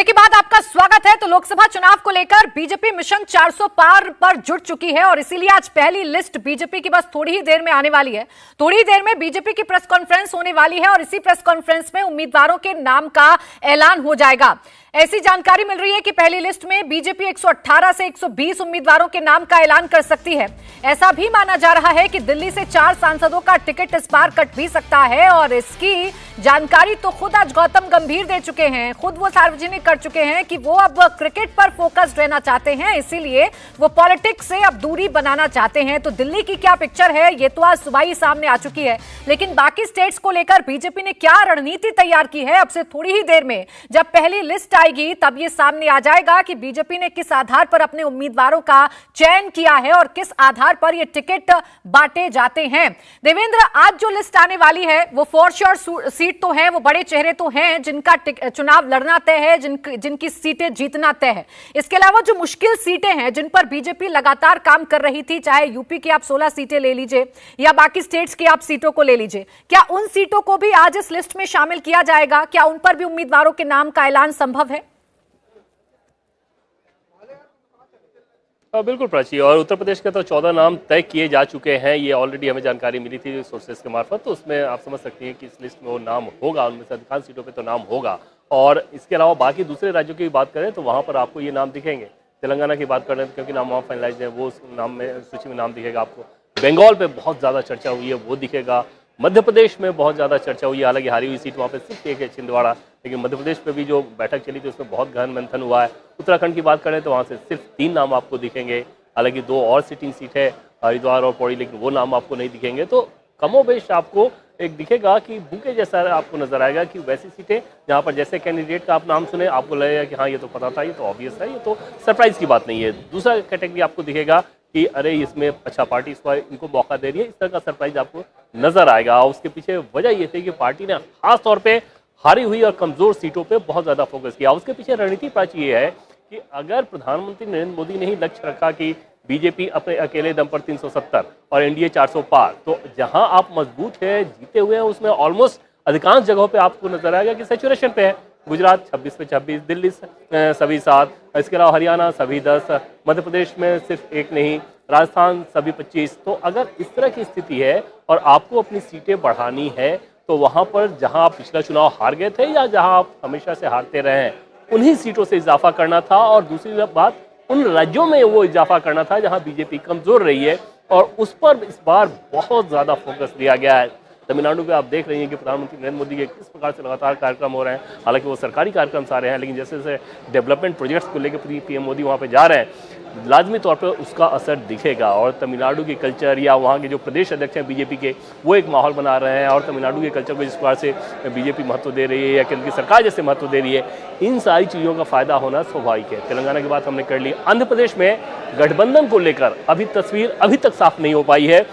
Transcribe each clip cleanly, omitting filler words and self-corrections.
Break के बाद आपका स्वागत है। तो लोकसभा चुनाव को लेकर बीजेपी मिशन 400 पार पर जुट चुकी है और इसीलिए आज पहली लिस्ट बीजेपी की बस थोड़ी ही देर में आने वाली है। थोड़ी ही देर में बीजेपी की प्रेस कॉन्फ्रेंस होने वाली है और इसी प्रेस कॉन्फ्रेंस में उम्मीदवारों के नाम का ऐलान हो जाएगा। ऐसी जानकारी मिल रही है कि पहली लिस्ट में बीजेपी 118 से 120 उम्मीदवारों के नाम का ऐलान कर सकती है। ऐसा भी माना जा रहा है कि दिल्ली से 4 सांसदों का टिकट इस बार कट भी सकता है और इसकी जानकारी तो खुद आज गौतम गंभीर दे चुके हैं। खुद वो सार्वजनिक कर चुके हैं कि वो अब क्रिकेट पर फोकस्ड रहना चाहते हैं, इसीलिए वो पॉलिटिक्स से अब दूरी बनाना चाहते हैं। तो दिल्ली की क्या पिक्चर है ये तो आज सुबह ही सामने आ चुकी है, लेकिन बाकी स्टेट्स को लेकर बीजेपी ने क्या रणनीति तैयार की है, अब से थोड़ी ही देर में जब पहली लिस्ट आएगी तब ये सामने आ जाएगा कि बीजेपी ने किस आधार पर अपने उम्मीदवारों का चयन किया है और किस आधार पर ये टिकट बांटे जाते हैं। देवेंद्र, आज जो लिस्ट आने वाली है वो फॉर श्योर सीट तो है, वो बड़े चेहरे तो हैं जिनका चुनाव लड़ना तय है, जिनकी सीटें जीतना तय है। इसके अलावा जो मुश्किल सीटें हैं जिन पर बीजेपी लगातार काम कर रही थी, चाहे यूपी की आप 16 सीटें ले लीजिए या बाकी स्टेट्स की आप सीटों को ले लीजिए, क्या उन सीटों को भी आज इस लिस्ट में शामिल किया जाएगा? क्या उन पर भी उम्मीदवारों के नाम का ऐलान संभव है? बिल्कुल प्राची, और उत्तर प्रदेश के तो 14 नाम तय किए जा चुके हैं। ये ऑलरेडी हमें जानकारी मिली थी सोर्सेस के मार्फत, तो उसमें आप समझ सकती हैं कि इस लिस्ट में वो नाम होगा, उनमें से अधिकांश सीटों पे तो नाम होगा। और इसके अलावा बाकी दूसरे राज्यों की बात करें तो वहाँ पर आपको ये नाम दिखेंगे। तेलंगाना की बात करें क्योंकि नाम वहाँ फाइनलाइज है, वो उस नाम में सूची में नाम दिखेगा आपको। बंगाल पे बहुत ज़्यादा चर्चा हुई है, वो दिखेगा। मध्य प्रदेश में बहुत ज़्यादा चर्चा हुई है, हालांकि हारी हुई सीट वहाँ पे सिर्फ एक है, छिंदवाड़ा, लेकिन मध्य प्रदेश पे भी जो बैठक चली थी उसमें बहुत गहन मंथन हुआ है। उत्तराखंड की बात करें तो वहाँ से सिर्फ 3 नाम आपको दिखेंगे, हालांकि 2 और सिटिंग सीट है, हरिद्वार और पौड़ी, लेकिन वो नाम आपको नहीं दिखेंगे। तो कमोबेश आपको एक दिखेगा कि बुके जैसा आपको नजर आएगा कि वैसी सीटें जहाँ पर जैसे कैंडिडेट का आप नाम सुने आपको लगेगा कि हाँ ये तो पता था, ये तो ऑब्वियस है, ये तो सरप्राइज की बात नहीं है। दूसरा कैटेगरी आपको दिखेगा कि अरे इसमें अच्छा पार्टी इस बार इनको मौका दे रही है, इस तरह का सरप्राइज आपको नजर आएगा। उसके पीछे वजह ये थी कि पार्टी ने खास तौर पर हारी हुई और कमजोर सीटों पर बहुत ज़्यादा फोकस किया। उसके पीछे रणनीति प्राची ये है कि अगर प्रधानमंत्री नरेंद्र मोदी ने ही लक्ष्य रखा कि बीजेपी अपने अकेले दम पर 370 और एनडीए 400 पार, तो जहां आप मजबूत है, जीते हुए हैं, उसमें ऑलमोस्ट अधिकांश जगहों पे आपको नजर आएगा कि सैचुरेशन पे है। गुजरात 26 पे 26, दिल्ली सभी 7, इसके अलावा हरियाणा सभी 10, मध्य प्रदेश में सिर्फ 1 नहीं, राजस्थान सभी 25। तो अगर इस तरह की स्थिति है और आपको अपनी सीटें बढ़ानी है तो वहां पर जहां आप पिछला चुनाव हार गए थे या जहां आप हमेशा से हारते रहे हैं, उन्हीं सीटों से इजाफा करना था। और दूसरी बात, उन राज्यों में वो इजाफा करना था जहां बीजेपी कमजोर रही है और उस पर इस बार बहुत ज्यादा फोकस दिया गया है। तमिलनाडु पे आप देख रही हैं कि प्रधानमंत्री नरेंद्र मोदी के किस प्रकार से लगातार कार्यक्रम हो रहे हैं, हालांकि वो सरकारी कार्यक्रम सारे हैं, लेकिन जैसे जैसे डेवलपमेंट प्रोजेक्ट्स को लेकर पीएम मोदी वहाँ पे जा रहे हैं, लाजमी तौर पर उसका असर दिखेगा। और तमिलनाडु के कल्चर या वहाँ के जो प्रदेश अध्यक्ष हैं बीजेपी के, वो एक माहौल बना रहे हैं और तमिलनाडु के कल्चर को जिस प्रकार से बीजेपी महत्व दे रही है या केंद्र की सरकार जैसे महत्व दे रही है, इन सारी चीज़ों का फायदा होना स्वाभाविक है। तेलंगाना की बात हमने कर ली। आंध्र प्रदेश में गठबंधन को लेकर अभी तस्वीर अभी तक साफ नहीं हो पाई है,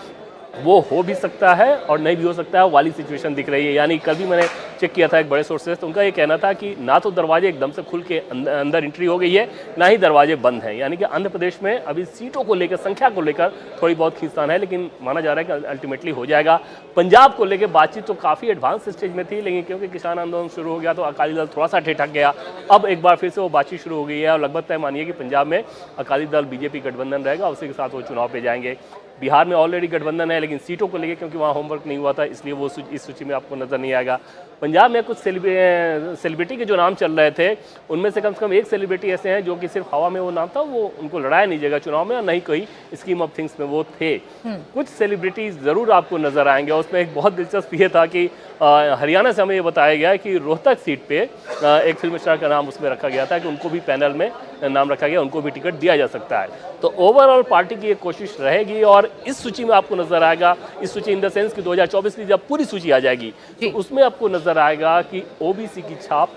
वो हो भी सकता है और नहीं भी हो सकता है वाली सिचुएशन दिख रही है। यानी कल भी मैंने चेक किया था एक बड़े सोर्स से, तो उनका ये कहना था कि ना तो दरवाजे एकदम से खुल के अंदर एंट्री हो गई है, ना ही दरवाजे बंद हैं। यानी कि आंध्र प्रदेश में अभी सीटों को लेकर, संख्या को लेकर थोड़ी बहुत खींचतान है, लेकिन माना जा रहा है कि अल्टीमेटली हो जाएगा। पंजाब को लेकर बातचीत तो काफ़ी एडवांस स्टेज में थी, लेकिन क्योंकि किसान आंदोलन शुरू हो गया तो अकाली दल थोड़ा सा ठिठक गया। अब एक बार फिर से वो बातचीत शुरू हो गई है और लगभग तय मानिए कि पंजाब में अकाली दल बीजेपी गठबंधन रहेगा, उसी के साथ वो चुनाव पे जाएंगे। बिहार में ऑलरेडी गठबंधन है, लेकिन सीटों को लेकर क्योंकि वहाँ होमवर्क नहीं हुआ था, इसलिए वो इस सूची में आपको नजर नहीं आएगा। पंजाब में कुछ सेलिब्रिटी के जो नाम चल रहे थे, उनमें से कम एक सेलिब्रिटी ऐसे हैं जो कि सिर्फ हवा में वो नाम था, वो उनको लड़ाया नहीं जाएगा चुनाव में और नहीं कोई स्कीम ऑफ थिंग्स में वो थे। कुछ सेलिब्रिटीज जरूर आपको नजर आएंगे। उसमें एक बहुत दिलचस्प ये था कि हरियाणा से हमें ये बताया गया कि रोहतक सीट पे एक फिल्म स्टार का नाम उसमें रखा गया था कि उनको भी पैनल में नाम रखा गया, उनको भी टिकट दिया जा सकता है। तो ओवरऑल पार्टी की एक कोशिश रहेगी और इस सूची में आपको नजर आएगा, इस सूची इन द सेंस कि 2024 की जब पूरी सूची आ जाएगी तो उसमें आपको नजर आएगा कि ओबीसी की छाप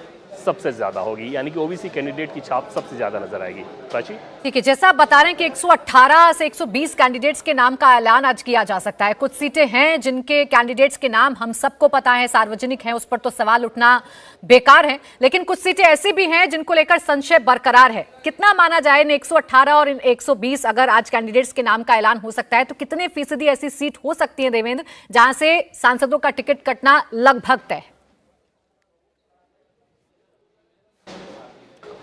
सबसे ज्यादा होगी, यानी कि ओबीसी कैंडिडेट की छाप सबसे ज्यादा नजर आएगी। प्राची, ठीक है, जैसा आप बता रहे हैं कि 118 से 120 कैंडिडेट्स के नाम का ऐलान आज किया जा सकता है। कुछ सीटें हैं जिनके कैंडिडेट्स के नाम हम सबको पता है, सार्वजनिक हैं, उस पर तो सवाल उठना बेकार है, लेकिन कुछ सीटें ऐसी भी हैं जिनको लेकर संशय बरकरार है। कितना माना जाए इन 118 और इन 120, अगर आज कैंडिडेट्स के नाम का ऐलान हो सकता है तो कितने फीसदी ऐसी सीट हो सकती है देवेंद्र जहां से सांसदों का टिकट कटना लगभग तय है?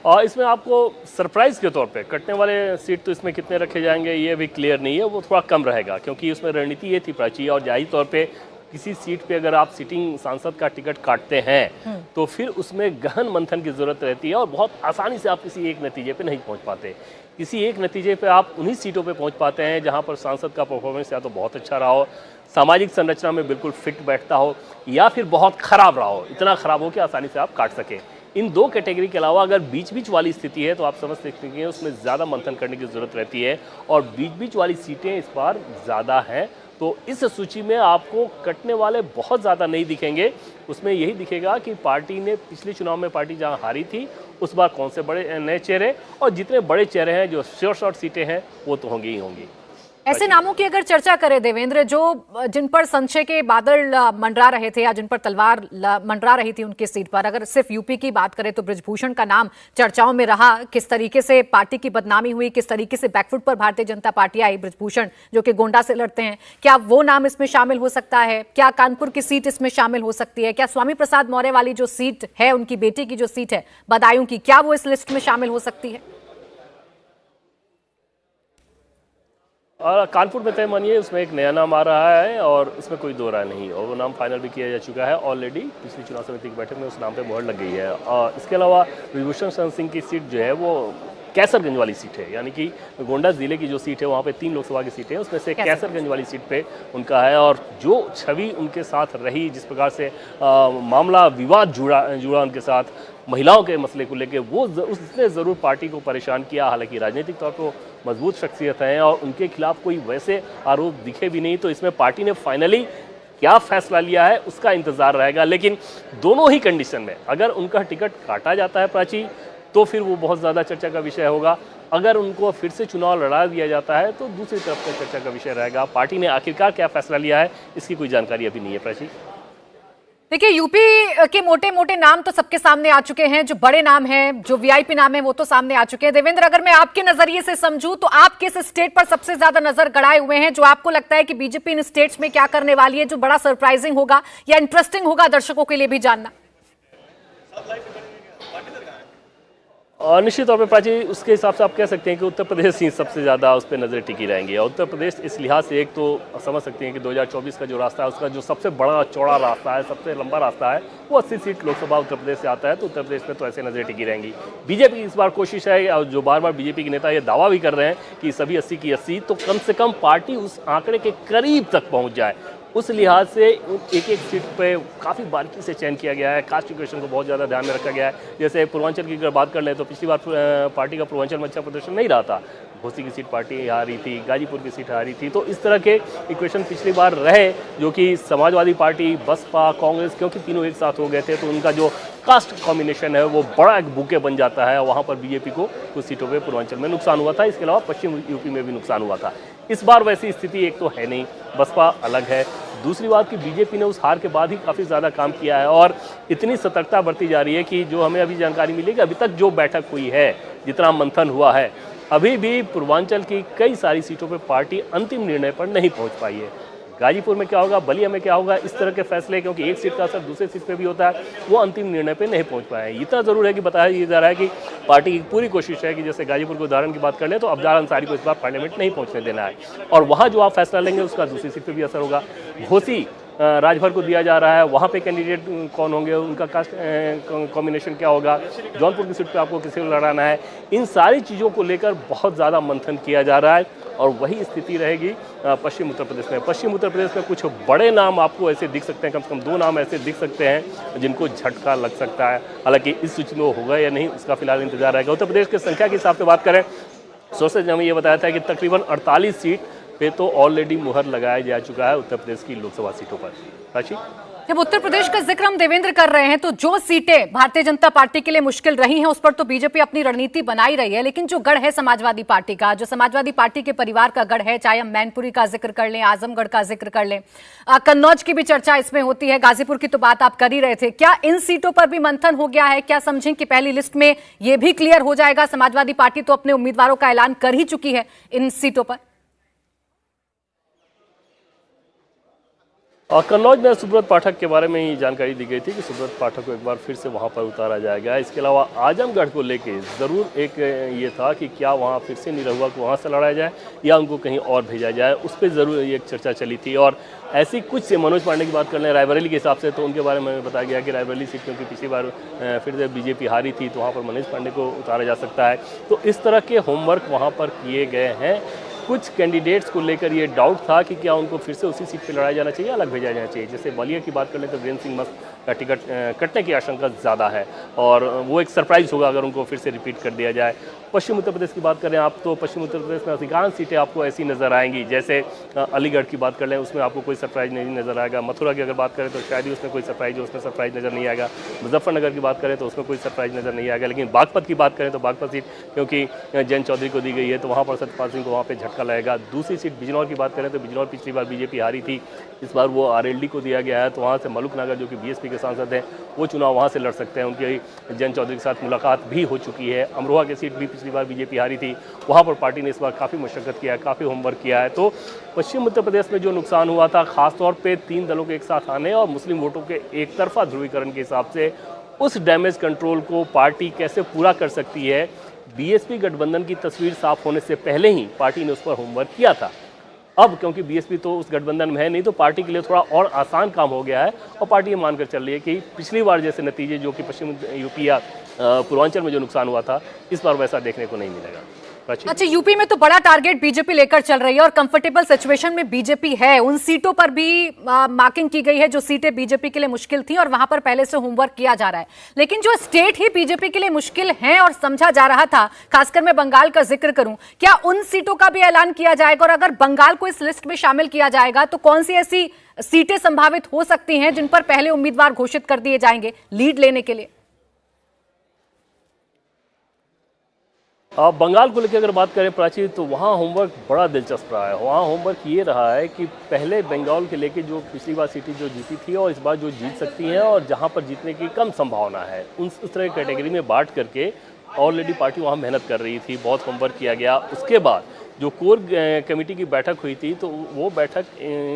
और इसमें आपको सरप्राइज के तौर पे कटने वाले सीट तो इसमें कितने रखे जाएंगे ये भी क्लियर नहीं है, वो थोड़ा कम रहेगा, क्योंकि उसमें रणनीति ये थी प्राची, और जाहिर तौर पे किसी सीट पे अगर आप सिटिंग सांसद का टिकट काटते हैं तो फिर उसमें गहन मंथन की जरूरत रहती है और बहुत आसानी से आप किसी एक नतीजे पे नहीं पहुंच पाते। किसी एक नतीजे पे आप उन्हीं सीटों पे पहुंच पाते हैं जहां पर सांसद का परफॉर्मेंस या तो बहुत अच्छा रहा हो, सामाजिक संरचना में बिल्कुल फिट बैठता हो, या फिर बहुत खराब रहा हो, इतना खराब हो कि आसानी से आप काट सकें। इन दो कैटेगरी के अलावा अगर बीच बीच वाली स्थिति है तो आप समझ सकते हैं उसमें ज़्यादा मंथन करने की ज़रूरत रहती है, और बीच बीच वाली सीटें इस बार ज़्यादा हैं। तो इस सूची में आपको कटने वाले बहुत ज़्यादा नहीं दिखेंगे। उसमें यही दिखेगा कि पार्टी ने पिछले चुनाव में पार्टी जहां हारी थी उस बार कौन से बड़े नए चेहरे, और जितने बड़े चेहरे हैं जो शॉर्ट सीटें हैं वो तो होंगी ही होंगी। ऐसे नामों की अगर चर्चा करें देवेंद्र, जो जिन पर संशय के बादल मंडरा रहे थे या जिन पर तलवार मंडरा रही थी उनकी सीट पर, अगर सिर्फ यूपी की बात करें तो बृजभूषण का नाम चर्चाओं में रहा। किस तरीके से पार्टी की बदनामी हुई, किस तरीके से बैकफुट पर भारतीय जनता पार्टी आई। बृजभूषण जो कि गोंडा से लड़ते हैं, क्या वो नाम इसमें शामिल हो सकता है? क्या कानपुर की सीट इसमें शामिल हो सकती है? क्या स्वामी प्रसाद मौर्य वाली जो सीट है, उनकी बेटी की जो सीट है बदायूं की, क्या वो इस लिस्ट में शामिल हो सकती है? और कानपुर में तय मानिए उसमें एक नया नाम आ रहा है और इसमें कोई दो राय नहीं, और वो नाम फाइनल भी किया जा चुका है ऑलरेडी। पिछली चुनाव समिति की बैठक में उस नाम पे मोहर लग गई है। और इसके अलावा बृजभूषण शरण सिंह की सीट जो है वो कैसरगंज वाली सीट है, यानी कि गोंडा जिले की जो सीट है वहाँ पे 3 लोकसभा की सीटें हैं, उसमें से कैसरगंज वाली सीट पे उनका है। और जो छवि उनके साथ रही, जिस प्रकार से मामला विवाद जुड़ा उनके साथ, महिलाओं के मसले को लेकर, वो उसने ज़रूर पार्टी को परेशान किया। हालांकि राजनीतिक तौर पर मजबूत शख्सियत हैं और उनके खिलाफ कोई वैसे आरोप दिखे भी नहीं, तो इसमें पार्टी ने फाइनली क्या फैसला लिया है उसका इंतजार रहेगा। लेकिन दोनों ही कंडीशन में अगर उनका टिकट काटा जाता है प्राची, तो फिर वो बहुत ज़्यादा चर्चा का विषय होगा। अगर उनको फिर से चुनाव लड़ा दिया जाता है तो दूसरी तरफ का चर्चा का विषय रहेगा। पार्टी ने आखिरकार क्या फैसला लिया है इसकी कोई जानकारी अभी नहीं है प्राची। देखिए, यूपी के मोटे मोटे नाम तो सबके सामने आ चुके हैं, जो बड़े नाम हैं, जो वीआईपी नाम है वो तो सामने आ चुके हैं। देवेंद्र, अगर मैं आपके नजरिए से समझूं तो आप किस स्टेट पर सबसे ज्यादा नजर गड़ाए हुए हैं, जो आपको लगता है कि बीजेपी इन स्टेट्स में क्या करने वाली है, जो बड़ा सरप्राइजिंग होगा या इंटरेस्टिंग होगा दर्शकों के लिए भी जानना? और निश्चित तौर पर प्राची उसके हिसाब से आप कह सकते हैं कि उत्तर प्रदेश ही सबसे ज़्यादा उस पर नज़रें टिकी रहेंगी। और उत्तर प्रदेश इस लिहाज से एक तो समझ सकते हैं कि 2024 का जो रास्ता है उसका जो सबसे बड़ा चौड़ा रास्ता है, सबसे लंबा रास्ता है, वो 80 सीट लोकसभा उत्तर प्रदेश से आता है। तो उत्तर प्रदेश में तो ऐसे नज़रें टिकी रहेंगी। बीजेपी की इस बार कोशिश है, और जो बार बार बीजेपी के नेता ये दावा भी कर रहे हैं कि सभी 80 की 80, तो कम से कम पार्टी उस आंकड़े के करीब तक पहुँच जाए। उस लिहाज से एक एक सीट पे काफ़ी बारीकी से चयन किया गया है। कास्ट इक्वेशन को बहुत ज़्यादा ध्यान में रखा गया है। जैसे पूर्वांचल की अगर बात कर लें तो पिछली बार पार्टी का पूर्वांचल में अच्छा प्रदर्शन नहीं रहा था। घोसी की सीट पार्टी हारी थी, गाजीपुर की सीट हारी थी। तो इस तरह के इक्वेशन पिछली बार रहे, जो कि समाजवादी पार्टी, बसपा, कांग्रेस, क्योंकि तीनों एक साथ हो गए थे, तो उनका जो कास्ट कॉम्बिनेशन है वो बड़ा एक बुके बन जाता है। वहाँ पर बीजेपी को कुछ सीटों पर पूर्वांचल में नुकसान हुआ था। इसके अलावा पश्चिम यूपी में भी नुकसान हुआ था। इस बार वैसी स्थिति एक तो है नहीं, बसपा अलग है। दूसरी बात कि बीजेपी ने उस हार के बाद ही काफ़ी ज़्यादा काम किया है और इतनी सतर्कता बरती जा रही है कि जो हमें अभी जानकारी मिली कि अभी तक जो बैठक हुई है, जितना मंथन हुआ है, अभी भी पूर्वांचल की कई सारी सीटों पर पार्टी अंतिम निर्णय पर नहीं पहुंच पाई है। गाजीपुर में क्या होगा, बलिया में क्या होगा, इस तरह के फैसले, क्योंकि एक सीट का असर दूसरे सीट पे भी होता है, वो अंतिम निर्णय पे नहीं पहुंच पाए हैं। इतना ज़रूर है कि बताया जा रहा है कि पार्टी की पूरी कोशिश है कि जैसे गाजीपुर के उदाहरण की बात कर लें तो अफजल अंसारी को इस बार पार्लियामेंट नहीं पहुंचने देना है, और वहाँ जो आप फैसला लेंगे उसका दूसरी सीट पर भी असर होगा। घोसी राजभर को दिया जा रहा है, वहाँ पे कैंडिडेट कौन होंगे, उनका कास्ट कॉम्बिनेशन क्या होगा, जौनपुर की सीट पे आपको किसी को लड़ाना है, इन सारी चीज़ों को लेकर बहुत ज़्यादा मंथन किया जा रहा है। और वही स्थिति रहेगी पश्चिम उत्तर प्रदेश में। पश्चिम उत्तर प्रदेश में कुछ बड़े नाम आपको ऐसे दिख सकते हैं, कम से कम 2 नाम ऐसे दिख सकते हैं जिनको झटका लग सकता है। हालांकि इस सूची में होगा या नहीं उसका फिलहाल इंतजार रहेगा। उत्तर प्रदेश की संख्या के हिसाब से बात करें, सोर्सेज ने हमें ये बताया था कि तकरीबन 48 सीट पे तो ऑलरेडी मुहर लगाया जा चुका है उत्तर प्रदेश की लोकसभा सीटों पर। राशि, जब उत्तर प्रदेश का जिक्र हम देवेंद्र कर रहे हैं तो जो सीटें भारतीय जनता पार्टी के लिए मुश्किल रही हैं उस पर तो बीजेपी अपनी रणनीति बनाई रही है, लेकिन जो गढ़ है समाजवादी पार्टी का, जो समाजवादी पार्टी के परिवार का गढ़ है, चाहे हम मैनपुरी का जिक्र कर लें, आजमगढ़ का जिक्र कर लें, कन्नौज की भी चर्चा इसमें होती है, गाजीपुर की तो बात आप कर ही रहे थे, क्या इन सीटों पर भी मंथन हो गया है? क्या समझें कि पहली लिस्ट में यह भी क्लियर हो जाएगा? समाजवादी पार्टी तो अपने उम्मीदवारों का ऐलान कर ही चुकी है इन सीटों पर। कन्नौज में सुब्रत पाठक के बारे में ही जानकारी दी गई थी कि सुब्रत पाठक को एक बार फिर से वहां पर उतारा जाएगा। इसके अलावा आजमगढ़ को लेके ज़रूर एक ये था कि क्या वहां फिर से निरहुआ को वहां से लड़ाया जाए या उनको कहीं और भेजा जाए, उस पर ज़रूर एक चर्चा चली थी। और ऐसी कुछ से मनोज पांडे की बात कर लें रायबरेली के हिसाब से, तो उनके बारे में बताया गया कि रायबरेली सीट क्योंकि पिछली बार फिर से बीजेपी हारी थी तो वहाँ पर मनोज पांडे को उतारा जा सकता है। तो इस तरह के होमवर्क वहाँ पर किए गए हैं। कुछ कैंडिडेट्स को लेकर ये डाउट था कि क्या उनको फिर से उसी सीट पर लड़ाया जाना चाहिए, अलग भेजा जाना चाहिए। जैसे बलिया की बात कर लें तो वीरेंद्र सिंह मस्त का टिकट कटने की आशंका ज़्यादा है और वो एक सरप्राइज़ होगा अगर उनको फिर से रिपीट कर दिया जाए। पश्चिम उत्तर प्रदेश की बात करें आप तो पश्चिम उत्तर प्रदेश में अधिकांश सीटें आपको ऐसी नज़र आएंगी। जैसे अलीगढ़ की बात कर लें, उसमें आपको कोई सरप्राइज़ नहीं नज़र आएगा। मथुरा की अगर बात करें तो शायद ही उसमें कोई सरप्राइज हो, उसमें सरप्राइज नज़र नहीं आएगा। मुजफ्फरनगर की बात करें तो उसमें कोई सरप्राइज नज़र नहीं आएगा। लेकिन बागपत की बात करें तो बागपत सीट क्योंकि जयंत चौधरी को दी गई है तो वहाँ पर सत्यपाल सिंह को वहाँ पर झटका लगेगा। दूसरी सीट बिजनौर की बात करें तो बिजनौर पिछली बार बीजेपी हारी थी, इस बार वो आरएलडी को दिया गया है। तो वहाँ से मलुक नागर जो कि बीएसपी के सांसद हैं वो चुनाव वहाँ से लड़ सकते हैं। उनकी जयंत चौधरी के साथ मुलाकात भी हो चुकी है। अमरोहा की सीट भी पिछली बार बीजेपी हारी थी, वहाँ पर पार्टी ने इस बार काफ़ी मशक्कत किया है, काफ़ी होमवर्क किया है। तो पश्चिम उत्तर प्रदेश में जो नुकसान हुआ था खासतौर पे 3 दलों के एक साथ आने और मुस्लिम वोटों के एक तरफा ध्रुवीकरण के हिसाब से, उस डैमेज कंट्रोल को पार्टी कैसे पूरा कर सकती है। बीएसपी गठबंधन की तस्वीर साफ होने से पहले ही पार्टी ने उस पर होमवर्क किया था। अब क्योंकि बीएसपी तो उस गठबंधन में है नहीं तो पार्टी के लिए थोड़ा और आसान काम हो गया है और पार्टी ये मानकर चल रही है कि पिछली बार जैसे नतीजे जो कि पश्चिम यूपी या पूर्वांचल में जो नुकसान हुआ था इस बार वैसा देखने को नहीं मिलेगा। अच्छा, यूपी में तो बड़ा टारगेट बीजेपी लेकर चल रही है और कंफर्टेबल सिचुएशन में बीजेपी है। उन सीटों पर भी मार्किंग की गई है जो सीटें बीजेपी के लिए मुश्किल थी और वहां पर पहले से होमवर्क किया जा रहा है। लेकिन जो स्टेट ही बीजेपी के लिए मुश्किल है और समझा जा रहा था, खासकर मैं बंगाल का जिक्र करूं, क्या उन सीटों का भी ऐलान किया जाएगा? और अगर बंगाल को इस लिस्ट में शामिल किया जाएगा तो कौन सी ऐसी सीटें संभावित हो सकती हैं जिन पर पहले उम्मीदवार घोषित कर दिए जाएंगे लीड लेने के लिए? बंगाल को लेकर अगर बात करें प्राची तो वहाँ होमवर्क बड़ा दिलचस्प रहा है। वहाँ होमवर्क ये रहा है कि पहले बंगाल के लेके जो पिछली बार सीटें जो जीती थी और इस बार जो जीत सकती हैं और जहाँ पर जीतने की कम संभावना है उस तरह की कैटेगरी में बांट करके ऑलरेडी पार्टी वहाँ मेहनत कर रही थी, बहुत होमवर्क किया गया। उसके बाद जो कोर कमेटी की बैठक हुई थी तो वो बैठक,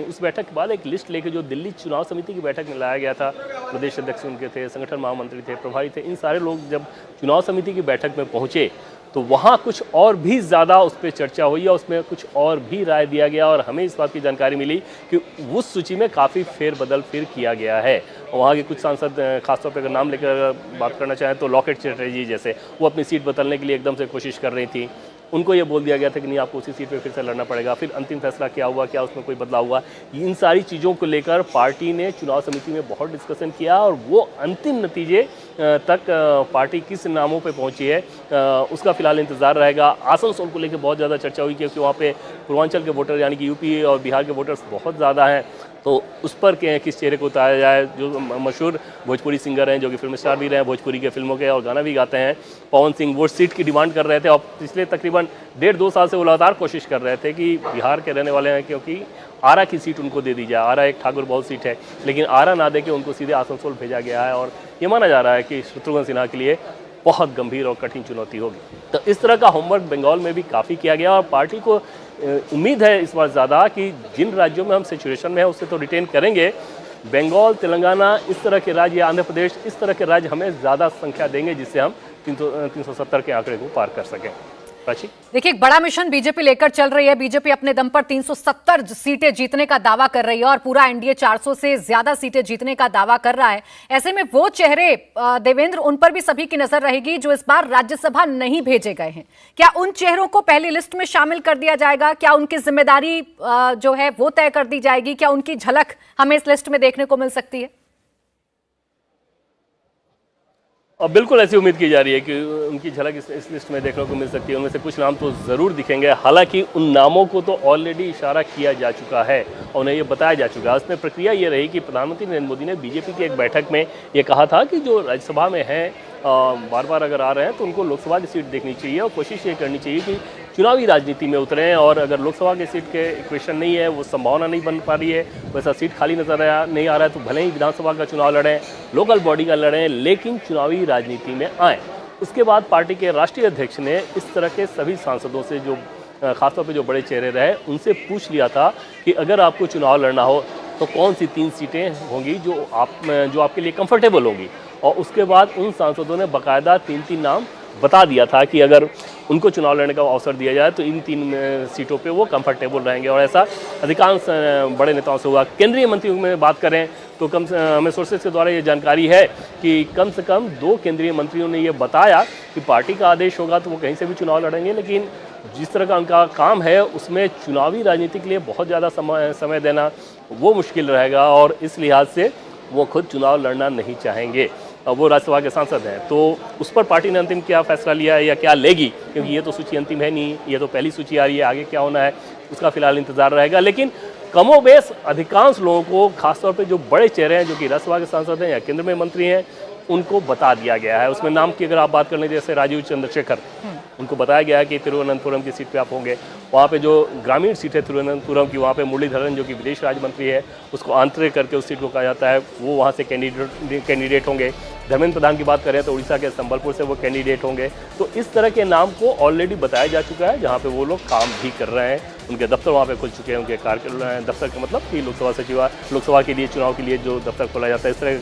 उस बैठक के बाद एक लिस्ट लेके जो दिल्ली चुनाव समिति की बैठक में लाया गया था, प्रदेश अध्यक्ष उनके थे, संगठन महामंत्री थे, प्रभारी थे, इन सारे लोग जब चुनाव समिति की बैठक में पहुँचे तो वहाँ कुछ और भी ज़्यादा उस पर चर्चा हुई और उसमें कुछ और भी राय दिया गया और हमें इस बात की जानकारी मिली कि उस सूची में काफ़ी फेरबदल फिर किया गया है। वहाँ के कुछ सांसद, खासतौर पर अगर नाम लेकर बात करना चाहें तो लॉकेट चैटर्जी जैसे, वो अपनी सीट बदलने के लिए एकदम से कोशिश कर रही थी। उनको ये बोल दिया गया था कि नहीं आपको उसी सीट पे फिर से लड़ना पड़ेगा। फिर अंतिम फैसला क्या हुआ, क्या उसमें कोई बदलाव हुआ, इन सारी चीज़ों को लेकर पार्टी ने चुनाव समिति में बहुत डिस्कशन किया और वो अंतिम नतीजे तक पार्टी किस नामों पे पहुंची है उसका फिलहाल इंतजार रहेगा। आसनसोल को लेकर बहुत ज़्यादा चर्चा हुई क्योंकि वहाँ पे पूर्वांचल के वोटर यानी कि यूपी और बिहार के वोटर्स बहुत ज़्यादा हैं, तो उस पर किस चेहरे को उतारा जाए। जो मशहूर भोजपुरी सिंगर हैं, जो कि फिल्म स्टार भी रहे हैं, भोजपुरी के फिल्मों के और गाना भी गाते हैं, पवन सिंह, वो सीट की डिमांड कर रहे थे और पिछले तकरीबन 1.5-2 साल से वो लगातार कोशिश कर रहे थे कि बिहार के रहने वाले हैं क्योंकि आरा की सीट उनको दे दी जाए। आरा एक ठाकुर बहुत सीट है लेकिन आरा ना दे के उनको सीधे आसनसोल भेजा गया है और ये माना जा रहा है कि शत्रुघ्न सिन्हा के लिए बहुत गंभीर और कठिन चुनौती होगी। तो इस तरह का होमवर्क बंगाल में भी काफ़ी किया गया और पार्टी को उम्मीद है इस बार ज़्यादा कि जिन राज्यों में हम सिचुएशन में है उससे तो रिटेन करेंगे, बंगाल, तेलंगाना, इस तरह के राज्य या आंध्र प्रदेश, इस तरह के राज्य हमें ज़्यादा संख्या देंगे जिससे हम 370 के आंकड़े को पार कर सकें। देखिए, एक बड़ा मिशन बीजेपी लेकर चल रही है। बीजेपी अपने दम पर 370 सीटें जीतने का दावा कर रही है और पूरा एनडीए 400 से ज्यादा सीटें जीतने का दावा कर रहा है। ऐसे में वो चेहरे, देवेंद्र, उन पर भी सभी की नजर रहेगी जो इस बार राज्यसभा नहीं भेजे गए हैं। क्या उन चेहरों को पहली लिस्ट में शामिल कर दिया जाएगा? क्या उनकी जिम्मेदारी जो है वो तय कर दी जाएगी? क्या उनकी झलक हमें इस लिस्ट में देखने को मिल सकती है? और बिल्कुल ऐसी उम्मीद की जा रही है कि उनकी झलक इस लिस्ट में देखने को मिल सकती है। उनमें से कुछ नाम तो ज़रूर दिखेंगे, हालांकि उन नामों को तो ऑलरेडी इशारा किया जा चुका है और उन्हें ये बताया जा चुका है। उसमें प्रक्रिया ये रही कि प्रधानमंत्री नरेंद्र मोदी ने बीजेपी की एक बैठक में ये कहा था कि जो राज्यसभा में हैं बार बार अगर आ रहे हैं तो उनको लोकसभा की सीट देखनी चाहिए और कोशिश ये करनी चाहिए कि चुनावी राजनीति में उतरें और अगर लोकसभा की सीट के इक्वेशन नहीं है, वो संभावना नहीं बन पा रही है, वैसा सीट खाली नजर नहीं आ रहा है तो भले ही विधानसभा का चुनाव लड़ें, लोकल बॉडी का लड़ें, लेकिन चुनावी राजनीति में आएँ। उसके बाद पार्टी के राष्ट्रीय अध्यक्ष ने इस तरह के सभी सांसदों से, जो खासतौर पे जो बड़े चेहरे रहे, उनसे पूछ लिया था कि अगर आपको चुनाव लड़ना हो तो कौन सी 3 सीटें होंगी जो आपके लिए कंफर्टेबल होंगी। और उसके बाद उन सांसदों ने बाकायदा 3-3 नाम बता दिया था कि अगर उनको चुनाव लड़ने का अवसर दिया जाए तो इन 3 सीटों पे वो कंफर्टेबल रहेंगे, और ऐसा अधिकांश बड़े नेताओं से हुआ। केंद्रीय मंत्रियों में बात करें तो हमें सोर्सेस के द्वारा ये जानकारी है कि कम से कम 2 केंद्रीय मंत्रियों ने ये बताया कि पार्टी का आदेश होगा तो वो कहीं से भी चुनाव लड़ेंगे, लेकिन जिस तरह का उनका काम है उसमें चुनावी राजनीति के लिए बहुत ज़्यादा समय देना वो मुश्किल रहेगा, और इस लिहाज से वो खुद चुनाव लड़ना नहीं चाहेंगे। वो राज्यसभा के सांसद हैं, तो उस पर पार्टी ने अंतिम क्या फैसला लिया है या क्या लेगी, क्योंकि ये तो सूची अंतिम है नहीं, ये तो पहली सूची आ रही है, आगे क्या होना है उसका फिलहाल इंतजार रहेगा। लेकिन कमोबेश अधिकांश लोगों को, खासतौर पे जो बड़े चेहरे हैं जो कि राज्यसभा के सांसद हैं या केंद्र में मंत्री हैं, उनको बता दिया गया है। उसमें नाम की अगर आप बात कर लें जैसे राजीव चंद्रशेखर, उनको बताया गया है कि तिरुवनंतपुरम की सीट पे आप होंगे। वहाँ पे जो ग्रामीण सीट है तिरुवनंतपुरम की, वहाँ पे मुरलीधरन जो कि विदेश राज्य मंत्री है, उसको आंतरिक करके उस सीट को कहा जाता है, वो वहाँ से कैंडिडेट होंगे। धर्मेंद्र प्रधान की बात करें तो उड़ीसा के संबलपुर से वो कैंडिडेट होंगे। तो इस तरह के नाम को ऑलरेडी बताया जा चुका है, जहाँ पे वो लोग काम भी कर रहे हैं, उनके दफ्तर वहाँ पे खुल चुके हैं। उनके दफ्तर का मतलब कि लोकसभा के लिए चुनाव के लिए जो दफ्तर खोला जाता है, इस तरह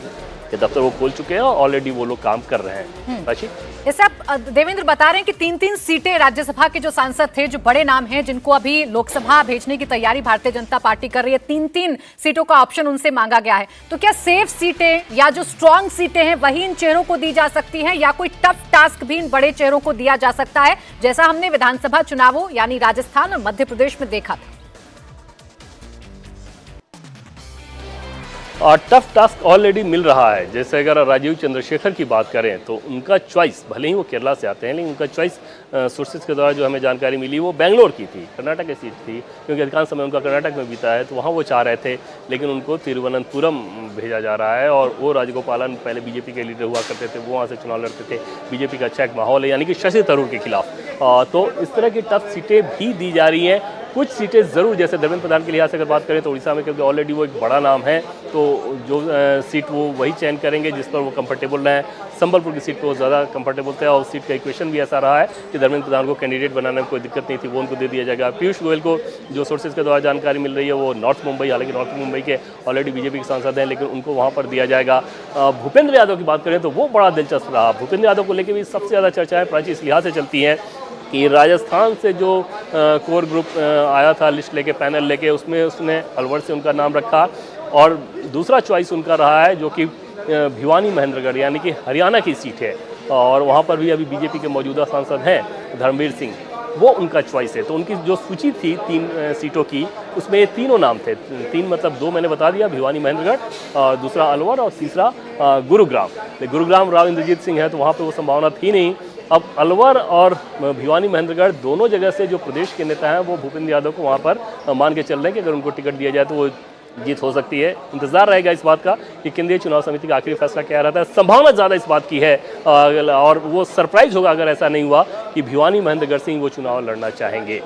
के दफ्तर वो खोल चुके हैं और ऑलरेडी वो लोग काम कर रहे हैं। राशि, जैसे आप देवेंद्र बता रहे हैं कि 3-3 सीटें राज्यसभा के जो सांसद थे, जो बड़े नाम हैं, जिनको अभी लोकसभा भेजने की तैयारी भारतीय जनता पार्टी कर रही है, 3-3 सीटों का ऑप्शन उनसे मांगा गया है। तो क्या सेफ सीटें या जो स्ट्रांग सीटें हैं वही इन चेहरों को दी जा सकती हैं, या कोई टफ टास्क भी इन बड़े चेहरों को दिया जा सकता है, जैसा हमने विधानसभा चुनावों यानी राजस्थान और मध्य प्रदेश में देखा था? और टफ टास्क ऑलरेडी मिल रहा है। जैसे अगर राजीव चंद्रशेखर की बात करें तो उनका चॉइस, भले ही वो केरला से आते हैं, लेकिन उनका चॉइस सोर्सेज के द्वारा जो हमें जानकारी मिली वो बेंगलोर की थी, कर्नाटक की सीट थी, क्योंकि अधिकांश समय उनका कर्नाटक में बीता है, तो वहाँ वो चाह रहे थे, लेकिन उनको तिरुवनंतपुरम भेजा जा रहा है। और वो राजगोपालन पहले बीजेपी के लीडर हुआ करते थे, वो वहाँ से चुनाव लड़ते थे। बीजेपी का अच्छा एक माहौल है, यानी कि शशि थरूर के खिलाफ। तो इस तरह की टफ सीटें भी दी जा रही हैं। कुछ सीटें ज़रूर, जैसे धर्मेंद्र प्रधान के लिहाज से अगर बात करें तो उड़ीसा में, क्योंकि ऑलरेडी वो एक बड़ा नाम है, तो जो सीट वो वही चयन करेंगे जिस पर वो कंफर्टेबल रहें। संबलपुर की सीट पर वो ज़्यादा कंफर्टेबल थे, और उस सीट का इक्वेशन भी ऐसा रहा है कि धर्मेंद्र प्रधान को कैंडिडेट बनाने में कोई दिक्कत नहीं थी, वो उनको दे दिया जाएगा। पीयूष गोयल को जो सोर्सेज के द्वारा जानकारी मिल रही है वो नॉर्थ मुंबई, हालांकि नॉर्थ मुंबई के ऑलरेडी बीजेपी के सांसद हैं, लेकिन उनको वहाँ पर दिया जाएगा। भूपेंद्र यादव की बात करें तो वो बड़ा दिलचस्प रहा। भूपेंद्र यादव को लेकर भी सबसे ज़्यादा चर्चाएं प्राची इस लिहाज से चलती हैं कि राजस्थान से जो कोर ग्रुप आया था लिस्ट लेके, पैनल लेके, उसमें उसने अलवर से उनका नाम रखा, और दूसरा चॉइस उनका रहा है जो कि भिवानी महेंद्रगढ़ यानी कि हरियाणा की सीट है, और वहाँ पर भी अभी बीजेपी के मौजूदा सांसद हैं धर्मवीर सिंह, वो उनका चॉइस है। तो उनकी जो सूची थी 3 सीटों की, उसमें ये तीनों नाम थे। 3 मतलब 2 मैंने बता दिया, भिवानी महेंद्रगढ़, दूसरा अलवर और तीसरा गुरुग्राम राव इंद्रजीत सिंह है, तो वहाँ पर वो संभावना थी नहीं। अब अलवर और भिवानी महेंद्रगढ़ दोनों जगह से जो प्रदेश के नेता हैं वो भूपेंद्र यादव को वहाँ पर मान के चल रहे हैं कि अगर उनको टिकट दिया जाए तो वो जीत हो सकती है। इंतजार रहेगा इस बात का कि केंद्रीय चुनाव समिति का आखिरी फैसला क्या रहता है। संभावना ज़्यादा इस बात की है, और वो सरप्राइज होगा अगर ऐसा नहीं हुआ कि भिवानी महेंद्रगढ़ से वो चुनाव लड़ना चाहेंगे।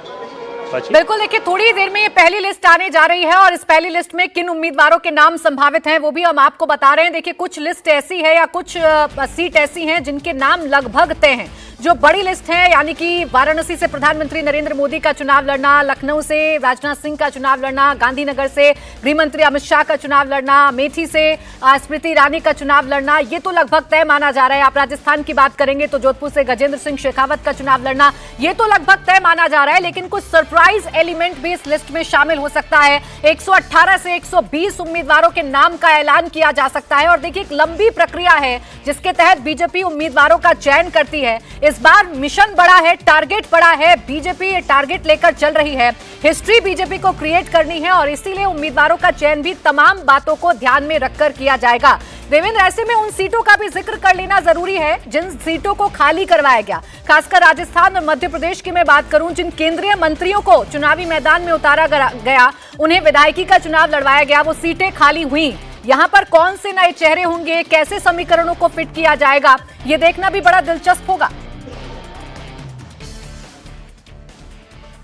बिल्कुल, देखिए थोड़ी देर में ये पहली लिस्ट आने जा रही है, और इस पहली लिस्ट में किन उम्मीदवारों के नाम संभावित हैं वो भी हम आपको बता रहे हैं। देखिए कुछ लिस्ट ऐसी है या कुछ सीट ऐसी हैं जिनके नाम लगभग तय हैं। जो बड़ी लिस्ट है, यानी कि वाराणसी से प्रधानमंत्री नरेंद्र मोदी का चुनाव लड़ना, लखनऊ से राजनाथ सिंह का चुनाव लड़ना, गांधीनगर से गृहमंत्री अमित शाह का चुनाव लड़ना, अमेठी से स्मृति ईरानी का चुनाव लड़ना, ये तो लगभग तय माना जा रहा है। आप राजस्थान की बात करेंगे तो जोधपुर से गजेंद्र सिंह शेखावत का चुनाव लड़ना, ये तो लगभग तय माना जा रहा है। लेकिन कुछ सरप्राइज एलिमेंट भी इस लिस्ट में शामिल हो सकता है। 118 से 120 उम्मीदवारों के नाम का ऐलान किया जा सकता है, और देखिए एक लंबी प्रक्रिया है जिसके तहत बीजेपी उम्मीदवारों का चयन करती है। इस बार मिशन बड़ा है, टारगेट बड़ा है, बीजेपी ये टारगेट लेकर चल रही है। हिस्ट्री बीजेपी को क्रिएट करनी है, और इसीलिए उम्मीदवारों का चयन भी तमाम बातों को ध्यान में रखकर किया जाएगा। देवेंद्र, ऐसे में उन सीटों का भी जिक्र कर लेना जरूरी है जिन सीटों को खाली करवाया गया, खासकर राजस्थान और मध्य प्रदेश की मैं बात करूं, जिन केंद्रीय मंत्रियों को चुनावी मैदान में उतारा गया, उन्हें विधायकी का चुनाव लड़वाया गया, वो सीटें खाली हुई। यहाँ पर कौन से नए चेहरे होंगे, कैसे समीकरणों को फिट किया जाएगा, ये देखना भी बड़ा दिलचस्प होगा।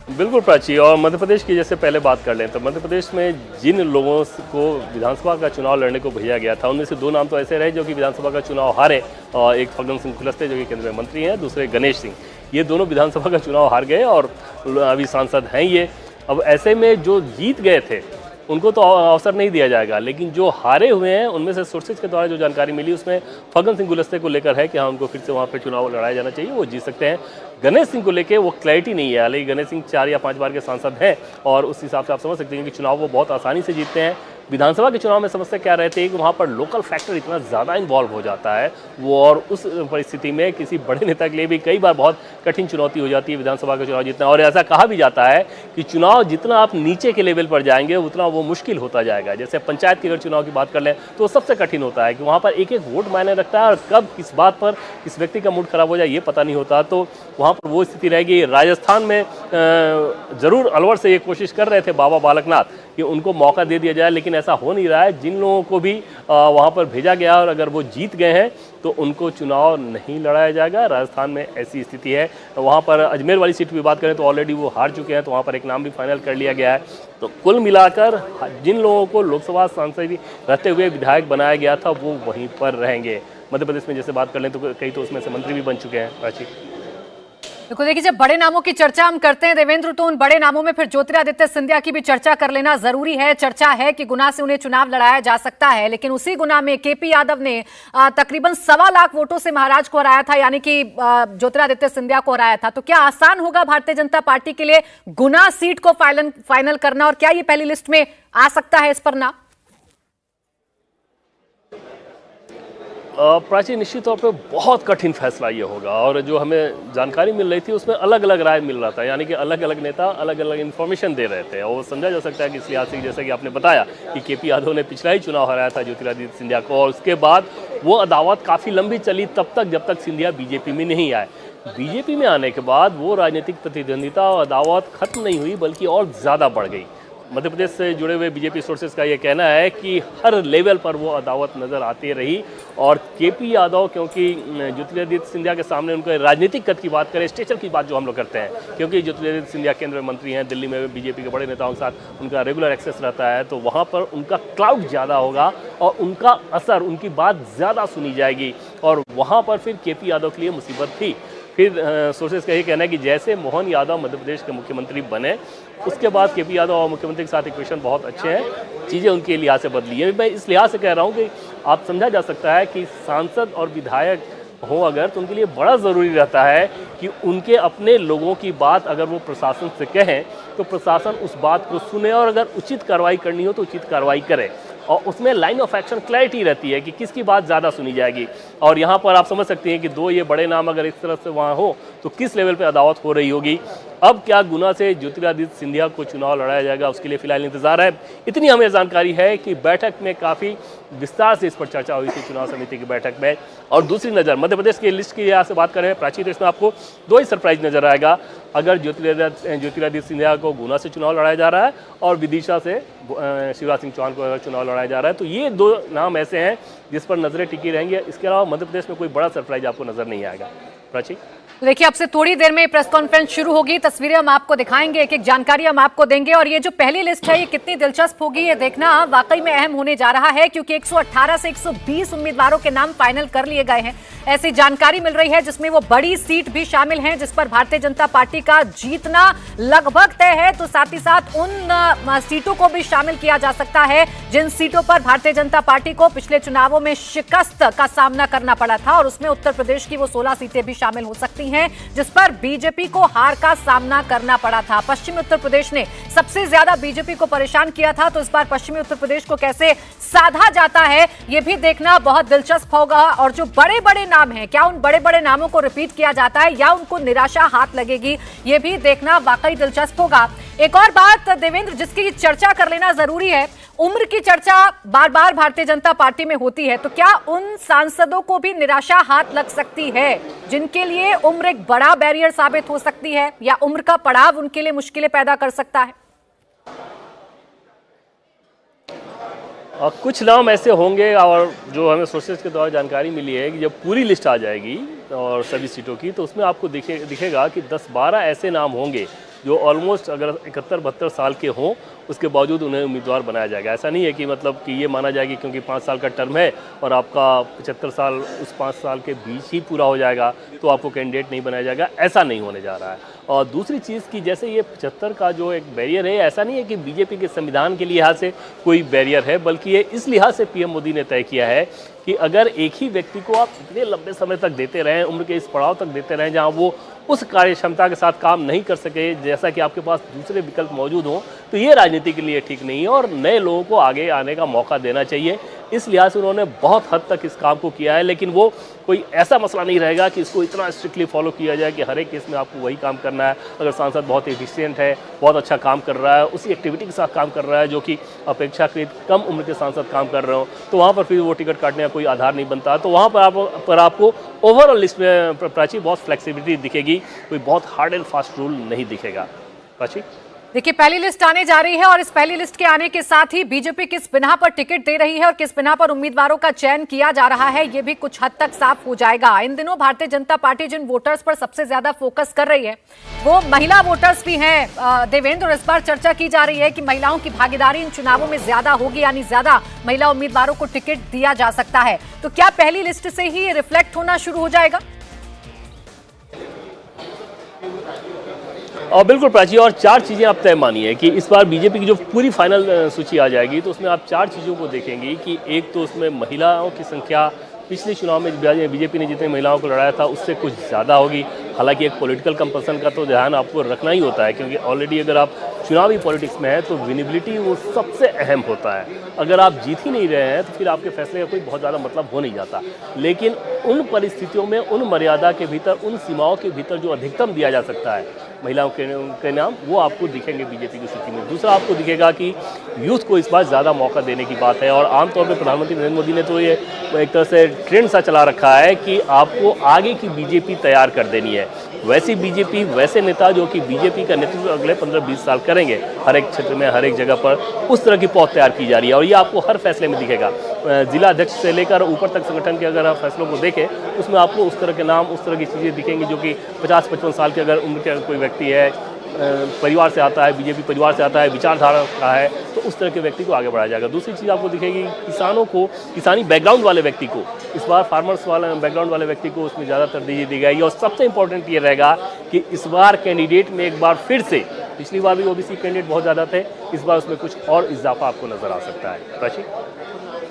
बिल्कुल प्राची, और मध्य प्रदेश की जैसे पहले बात कर लें तो मध्य प्रदेश में जिन लोगों को विधानसभा का चुनाव लड़ने को भेजा गया था, उनमें से 2 नाम तो ऐसे रहे जो कि विधानसभा का चुनाव हारे, और एक फग्गन सिंह कुलस्ते जो कि केंद्रीय मंत्री हैं, दूसरे गणेश सिंह। ये दोनों विधानसभा का चुनाव हार गए और अभी सांसद हैं ये। अब ऐसे में जो जीत गए थे उनको तो अवसर नहीं दिया जाएगा। लेकिन जो हारे हुए हैं उनमें से सोर्सेज के द्वारा जो जानकारी मिली उसमें फग्गन सिंह कुलस्ते को लेकर है कि हाँ उनको फिर से वहाँ पर चुनाव लड़ाया जाना चाहिए, वो जीत सकते हैं। गणेश सिंह को लेकर वो क्लैरिटी नहीं है, हालांकि गणेश सिंह 4 या 5 बार के सांसद हैं और उस हिसाब से आप समझ सकते हैं कि चुनाव वो बहुत आसानी से जीतते हैं। विधानसभा के चुनाव में समस्या क्या रहती है कि वहाँ पर लोकल फैक्टर इतना ज़्यादा इन्वॉल्व हो जाता है वो, और उस परिस्थिति में किसी बड़े नेता के लिए भी कई बार बहुत कठिन चुनौती हो जाती है विधानसभा का चुनाव जीतना। और ऐसा कहा भी जाता है कि चुनाव जितना आप नीचे के लेवल पर जाएंगे उतना वो मुश्किल होता जाएगा। जैसे पंचायत के अगर चुनाव की बात कर लें तो सबसे कठिन होता है कि वहाँ पर एक एक वोट मायने रखता है और कब किस बात पर किस व्यक्ति का मूड खराब हो जाए ये पता नहीं होता। तो वहाँ पर वो स्थिति रहेगी। राजस्थान में ज़रूर अलवर से ये कोशिश कर रहे थे बाबा बालकनाथ कि उनको मौका दे दिया जाए, लेकिन ऐसा हो नहीं रहा है। जिन लोगों को भी वहाँ पर भेजा गया और अगर वो जीत गए हैं तो उनको चुनाव नहीं लड़ाया जाएगा। राजस्थान में ऐसी स्थिति है। वहाँ पर अजमेर वाली सीट की बात करें तो ऑलरेडी वो हार चुके हैं, तो वहाँ पर एक नाम भी फाइनल कर लिया गया है। तो कुल मिलाकर जिन लोगों को लोकसभा सांसद रहते हुए विधायक बनाया गया था वो वहीं पर रहेंगे। मध्य प्रदेश में जैसे बात कर लें तो कई तो उसमें से मंत्री भी बन चुके हैं। प्राची, देखो देखिए, जब बड़े नामों की चर्चा हम करते हैं देवेंद्र, तो उन बड़े नामों में फिर ज्योतिरादित्य सिंधिया की भी चर्चा कर लेना जरूरी है। चर्चा है कि गुना से उन्हें चुनाव लड़ाया जा सकता है, लेकिन उसी गुना में केपी यादव ने तकरीबन 1.25 लाख वोटों से महाराज को हराया था, यानी कि ज्योतिरादित्य सिंधिया को हराया था। तो क्या आसान होगा भारतीय जनता पार्टी के लिए गुना सीट को फाइनल करना, और क्या ये पहली लिस्ट में आ सकता है इस पर नाम? प्राची, निश्चित तौर पे बहुत कठिन फैसला ये होगा। और जो हमें जानकारी मिल रही थी उसमें अलग अलग राय मिल रहा था, यानी कि अलग अलग नेता अलग अलग इन्फॉर्मेशन दे रहे थे। और समझा जा सकता है कि इस लिहाज से जैसे कि आपने बताया कि केपी यादव ने पिछला ही चुनाव हराया था ज्योतिरादित्य सिंधिया को, और उसके बाद वो अदावत काफ़ी लंबी चली तब तक जब तक सिंधिया बीजेपी में नहीं आए। बीजेपी में आने के बाद वो राजनीतिक प्रतिद्वंदिता और अदावत खत्म नहीं हुई बल्कि और ज़्यादा बढ़ गई। मध्य प्रदेश से जुड़े हुए बीजेपी सोर्सेज का ये कहना है कि हर लेवल पर वो अदावत नज़र आती रही। और केपी यादव, क्योंकि ज्योतिरादित्य सिंधिया के सामने उनके राजनीतिक कद की बात करें, स्टेचर की बात जो हम लोग करते हैं, क्योंकि ज्योतिरादित्य सिंधिया केंद्रीय मंत्री हैं, दिल्ली में बीजेपी के बड़े नेताओं के साथ उनका रेगुलर एक्सेस रहता है, तो वहाँ पर उनका क्लाउड ज़्यादा होगा और उनका असर, उनकी बात ज़्यादा सुनी जाएगी। और वहाँ पर फिर केपी यादव के लिए मुसीबत थी। फिर सोर्सेज का ये कहना है कि जैसे मोहन यादव मध्य प्रदेश के मुख्यमंत्री बने उसके बाद केपी यादव और मुख्यमंत्री के साथ इक्वेशन बहुत अच्छे हैं, चीज़ें उनके लिहाज से बदली है। मैं इस लिहाज से कह रहा हूँ कि आप समझा जा सकता है कि सांसद और विधायक हो अगर, तो उनके लिए बड़ा ज़रूरी रहता है कि उनके अपने लोगों की बात अगर वो प्रशासन से कहें तो प्रशासन उस बात को सुने और अगर उचित कार्रवाई करनी हो तो उचित कार्रवाई करे। और उसमें लाइन ऑफ एक्शन क्लैरिटी रहती है कि किसकी बात ज़्यादा सुनी जाएगी। और यहाँ पर आप समझ सकते हैं कि दो ये बड़े नाम अगर इस तरह से वहाँ हो तो किस लेवल पे अदावत हो रही होगी। अब क्या गुना से ज्योतिरादित्य सिंधिया को चुनाव लड़ाया जाएगा, उसके लिए फिलहाल इंतजार है। इतनी हमें जानकारी है कि बैठक में काफ़ी विस्तार से इस पर चर्चा हुई थी चुनाव समिति की बैठक में। और दूसरी नज़र मध्य प्रदेश की लिस्ट की यहाँ से बात करें प्राची, तो इसमें आपको 2 ही सरप्राइज नजर आएगा। अगर ज्योतिरादित्य सिंधिया को गुना से चुनाव लड़ाया जा रहा है और विदिशा से शिवराज सिंह चौहान को अगर चुनाव लड़ाया जा रहा है, तो ये 2 नाम ऐसे हैं जिस पर नजरें टिकी रहेंगी। इसके अलावा मध्य प्रदेश में कोई बड़ा सरप्राइज आपको नजर नहीं आएगा। प्राची, देखिए, अब से थोड़ी देर में प्रेस कॉन्फ्रेंस शुरू होगी, तस्वीरें हम आपको दिखाएंगे, एक एक जानकारी हम आपको देंगे। और ये जो पहली लिस्ट है ये कितनी दिलचस्प होगी ये देखना वाकई में अहम होने जा रहा है, क्योंकि 118 से 120 उम्मीदवारों के नाम फाइनल कर लिए गए हैं, ऐसी जानकारी मिल रही है, जिसमें वो बड़ी सीट भी शामिल हैं जिस पर भारतीय जनता पार्टी का जीतना लगभग तय है। तो साथ ही साथ उन सीटों को भी शामिल किया जा सकता है जिन सीटों पर भारतीय जनता पार्टी को पिछले चुनावों में शिकस्त का सामना करना पड़ा था, और उसमें उत्तर प्रदेश की वो 16 सीटें भी शामिल हो सकती हैं जिस पर बीजेपी को हार का सामना करना पड़ा था। पश्चिमी उत्तर प्रदेश ने सबसे ज्यादा बीजेपी को परेशान किया था, तो इस बार पश्चिमी उत्तर प्रदेश को कैसे साधा जाता है ये भी देखना बहुत दिलचस्प होगा। और जो बड़े बड़े नाम हैं, क्या उन बड़े बड़े नामों को रिपीट किया जाता है या उनको निराशा हाथ लगेगी, ये भी देखना वाकई दिलचस्प होगा। एक और बात देवेंद्र जिसकी चर्चा कर लेना जरूरी है, उम्र की चर्चा बार बार भारतीय जनता पार्टी में होती है, तो क्या उन सांसदों को भी निराशा हाथ लग सकती है जिनके लिए उम्र एक बड़ा बैरियर साबित हो सकती है, या उम्र का पड़ाव उनके लिए मुश्किलें पैदा कर सकता है? कुछ नाम ऐसे होंगे, और जो हमें सोर्सेज के द्वारा जानकारी मिली है कि जब पूरी लिस्ट आ जाएगी और सभी सीटों की, तो उसमें आपको दिखेगा कि 10-12 ऐसे नाम होंगे जो ऑलमोस्ट अगर 71-72 साल के हों उसके बावजूद उन्हें उम्मीदवार बनाया जाएगा। ऐसा नहीं है कि मतलब कि ये माना जाएगा क्योंकि 5 साल का टर्म है और आपका 75 साल उस 5 साल के बीच ही पूरा हो जाएगा तो आपको कैंडिडेट नहीं बनाया जाएगा, ऐसा नहीं होने जा रहा है। और दूसरी चीज़ कि जैसे ये 75 का जो एक बैरियर है, ऐसा नहीं है कि बीजेपी के संविधान के लिहाज से कोई बैरियर है, बल्कि ये इस लिहाज से पीएम मोदी ने तय किया है कि अगर एक ही व्यक्ति को आप इतने लंबे समय तक देते रहें, उम्र के इस पड़ाव तक देते रहें जहां वो उस कार्य क्षमता के साथ काम नहीं कर सके जैसा कि आपके पास दूसरे विकल्प मौजूद हों, तो ये राजनीति के लिए ठीक नहीं है और नए लोगों को आगे आने का मौका देना चाहिए। इस लिहाज से उन्होंने बहुत हद तक इस काम को किया है, लेकिन वो कोई ऐसा मसला नहीं रहेगा कि इसको इतना स्ट्रिक्टली फॉलो किया जाए कि हर एक केस में आपको वही काम करना है। अगर सांसद बहुत एफिशिएंट है, बहुत अच्छा काम कर रहा है, उसी एक्टिविटी के साथ काम कर रहा है जो कि अपेक्षाकृत कम उम्र के सांसद काम कर रहे हो, तो वहाँ पर फिर वो टिकट काटने का कोई आधार नहीं बनता। तो वहाँ पर आपको ओवरऑल लिस्ट में प्राची बहुत फ्लेक्सिबिलिटी दिखेगी, कोई बहुत हार्ड एंड फास्ट रूल नहीं दिखेगा। प्राची देखिए, पहली लिस्ट आने जा रही है और इस पहली लिस्ट के आने के साथ ही बीजेपी किस बिना पर टिकट दे रही है और किस बिना पर उम्मीदवारों का चयन किया जा रहा है, ये भी कुछ हद तक साफ हो जाएगा। इन दिनों भारतीय जनता पार्टी जिन वोटर्स पर सबसे ज्यादा फोकस कर रही है वो महिला वोटर्स भी हैं। देवेंद्र, और इस बार चर्चा की जा रही है कि महिलाओं की भागीदारी इन चुनावों में ज्यादा होगी, यानी ज्यादा महिला उम्मीदवारों को टिकट दिया जा सकता है। तो क्या पहली लिस्ट से ही रिफ्लेक्ट होना शुरू हो जाएगा? और बिल्कुल प्राची, और 4 चीज़ें आप तय मानिए कि इस बार बीजेपी की जो पूरी फाइनल सूची आ जाएगी तो उसमें आप 4 चीज़ों को देखेंगे कि एक तो उसमें महिलाओं की संख्या पिछले चुनाव में बीजेपी ने जितने महिलाओं को लड़ाया था उससे कुछ ज़्यादा होगी। हालांकि एक पॉलिटिकल कंपल्सन का तो ध्यान आपको रखना ही होता है, क्योंकि ऑलरेडी अगर आप चुनावी पॉलिटिक्स में है तो विजिबिलिटी वो सबसे अहम होता है। अगर आप जीत ही नहीं रहे हैं तो फिर आपके फैसले का कोई बहुत ज़्यादा मतलब हो नहीं जाता। लेकिन उन परिस्थितियों में, उन मर्यादा के भीतर, उन सीमाओं के भीतर जो अधिकतम दिया जा सकता है महिलाओं के नाम, वो आपको दिखेंगे बीजेपी की सूची में। दूसरा, आपको दिखेगा कि यूथ को इस बार ज़्यादा मौका देने की बात है और आमतौर पर प्रधानमंत्री नरेंद्र मोदी ने तो ये एक तरह से ट्रेंड सा चला रखा है कि आपको आगे की बीजेपी तैयार कर देनी है। वैसी बीजेपी, वैसे नेता जो कि बीजेपी का नेतृत्व अगले 15-20 साल करेंगे हर एक क्षेत्र में, हर एक जगह पर, उस तरह की पौध तैयार की जा रही है और ये आपको हर फैसले में दिखेगा। जिला अध्यक्ष से लेकर ऊपर तक संगठन के अगर आप फैसलों को देखें उसमें आपको उस तरह के नाम, उस तरह की चीज़ें दिखेंगी जो कि 50-55 साल के अगर उम्र का कोई व्यक्ति है, परिवार से आता है, बीजेपी परिवार से आता है, विचारधारा का है, तो उस तरह के व्यक्ति को आगे बढ़ाया जाएगा। दूसरी चीज़ आपको दिखेगी, किसानों को, किसानी बैकग्राउंड वाले व्यक्ति को, इस बार फार्मर्स वाला बैकग्राउंड वाले व्यक्ति को उसमें ज़्यादा तरजीह दी जाएगी। और सबसे इंपॉर्टेंट ये रहेगा कि इस बार कैंडिडेट में एक बार फिर से, पिछली बार भी ओबीसी कैंडिडेट बहुत ज़्यादा थे, इस बार उसमें कुछ और इजाफा आपको नजर आ सकता है। प्राची,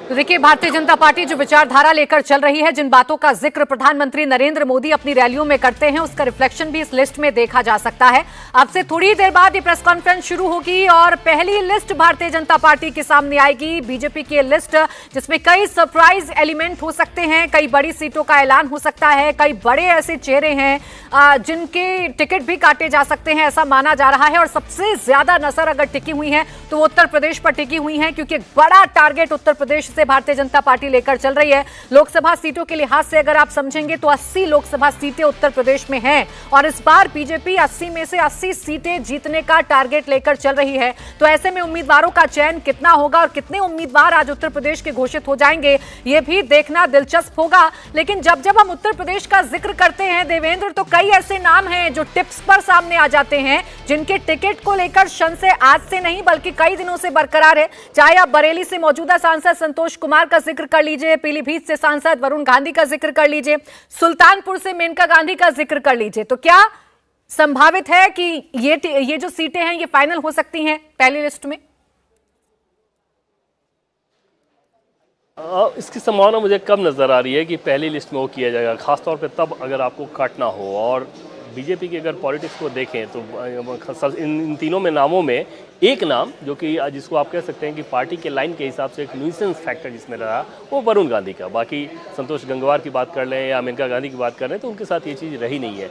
तो देखिए, भारतीय जनता पार्टी जो विचारधारा लेकर चल रही है, जिन बातों का जिक्र प्रधानमंत्री नरेंद्र मोदी अपनी रैलियों में करते हैं, उसका रिफ्लेक्शन भी इस लिस्ट में देखा जा सकता है। अब से थोड़ी देर बाद ये प्रेस कॉन्फ्रेंस शुरू होगी और पहली लिस्ट भारतीय जनता पार्टी के सामने आएगी। बीजेपी की लिस्ट जिसमें कई सरप्राइज एलिमेंट हो सकते हैं, कई बड़ी सीटों का ऐलान हो सकता है, कई बड़े ऐसे चेहरे हैं जिनके टिकट भी काटे जा सकते हैं, ऐसा माना जा रहा है। और सबसे ज्यादा नजर अगर टिकी हुई है तो वो उत्तर प्रदेश पर टिकी हुई है, क्योंकि एक बड़ा टारगेट उत्तर प्रदेश से भारतीय जनता पार्टी लेकर चल रही है। लोकसभा सीटों के लिहाज से अगर आप समझेंगे तो 80 लोकसभा सीटें उत्तर प्रदेश में हैं और इस बार बीजेपी 80 में से 80 सीटें जीतने का टारगेट लेकर चल रही है। तो ऐसे में उम्मीदवारों का चयन कितना होगा और कितने उम्मीदवार आज उत्तर प्रदेश के घोषित हो जाएंगे, ये भी देखना दिलचस्प होगा। लेकिन जब जब हम उत्तर प्रदेश का जिक्र करते हैं देवेंद्र, तो कई ऐसे नाम हैं जो टिप्स पर सामने आ जाते हैं, जिनके टिकट को लेकर संशय आज से नहीं बल्कि कई दिनों से बरकरार है। चाहे आप बरेली से मौजूदा सांसद संतोष कुमार का जिक्र कर लीजिए, पीलीभीत से सांसद वरुण गांधी का जिक्र कर लीजिए, सुल्तानपुर से मेनका गांधी का जिक्र कर लीजिए, तो क्या संभावित है कि ये जो सीटें हैं ये फाइनल हो सकती हैं पहली लिस्ट में? इसकी संभावना मुझे कम नज़र आ रही है कि पहली लिस्ट में वो किया जाएगा, खासतौर पे तब अगर आपको काटना हो। और बीजेपी की अगर पॉलिटिक्स को देखें तो इन तीनों में नामों में एक नाम जो कि जिसको आप कह सकते हैं कि पार्टी के लाइन के हिसाब से एक न्यूसेंस फैक्टर जिसमें रहा, वो वरुण गांधी का। बाकी संतोष गंगवार की बात कर लें या मेनका गांधी की बात कर लें तो उनके साथ ये चीज़ रही नहीं है।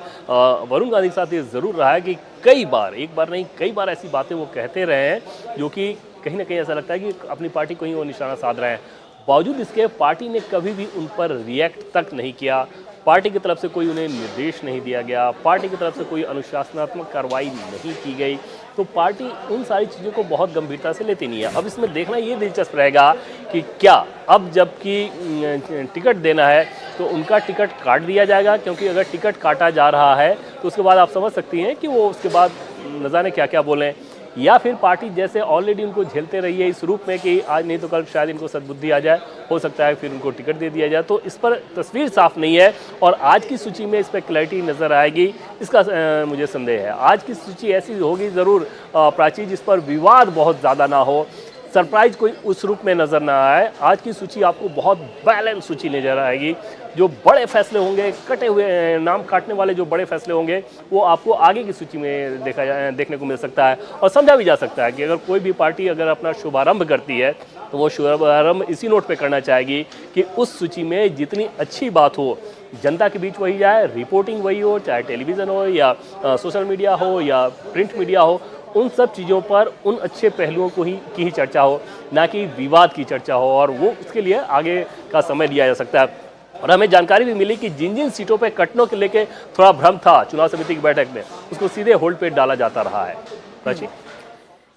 वरुण गांधी के साथ ये ज़रूर रहा है कि कई बार, एक बार नहीं कई बार ऐसी बातें वो कहते रहे हैं जो कि कहीं ना कहीं ऐसा लगता है कि अपनी पार्टी को ही वो निशाना साध रहे हैं। बावजूद इसके पार्टी ने कभी भी उन पर रिएक्ट तक नहीं किया, पार्टी की तरफ से कोई उन्हें निर्देश नहीं दिया गया, पार्टी की तरफ से कोई अनुशासनात्मक कार्रवाई नहीं की गई। तो पार्टी उन सारी चीज़ों को बहुत गंभीरता से लेती नहीं है। अब इसमें देखना ये दिलचस्प रहेगा कि क्या अब जबकि टिकट देना है तो उनका टिकट काट दिया जाएगा, क्योंकि अगर टिकट काटा जा रहा है तो उसके बाद आप समझ सकती हैं कि वो उसके बाद न जाने क्या क्या बोलें, या फिर पार्टी जैसे ऑलरेडी उनको झेलते रही है इस रूप में कि आज नहीं तो कल शायद इनको सद्बुद्धि आ जाए, हो सकता है फिर उनको टिकट दे दिया जाए। तो इस पर तस्वीर साफ नहीं है और आज की सूची में इस पर क्लैरिटी नज़र आएगी, इसका मुझे संदेह है। आज की सूची ऐसी होगी ज़रूर प्राची जिस पर विवाद बहुत ज़्यादा ना हो, सरप्राइज कोई उस रूप में नज़र ना आए। आज की सूची आपको बहुत बैलेंस सूची नज़र आएगी। जो बड़े फैसले होंगे, कटे हुए नाम काटने वाले जो बड़े फैसले होंगे, वो आपको आगे की सूची में देखने को मिल सकता है। और समझा भी जा सकता है कि अगर कोई भी पार्टी अगर अपना शुभारंभ करती है तो वो शुभारंभ इसी नोट पे करना चाहेगी कि उस सूची में जितनी अच्छी बात हो जनता के बीच वही जाए, रिपोर्टिंग वही हो, चाहे टेलीविज़न हो या सोशल मीडिया हो या प्रिंट मीडिया हो, उन सब चीज़ों पर उन अच्छे पहलुओं की ही चर्चा हो, ना कि विवाद की चर्चा हो। और वो उसके लिए आगे का समय दिया जा सकता है। और हमें जानकारी भी मिली कि जिन जिन सीटों पे कटनों के लेके थोड़ा भ्रम था चुनाव समिति की बैठक में, उसको सीधे होल्ड पे डाला जाता रहा है। प्राची,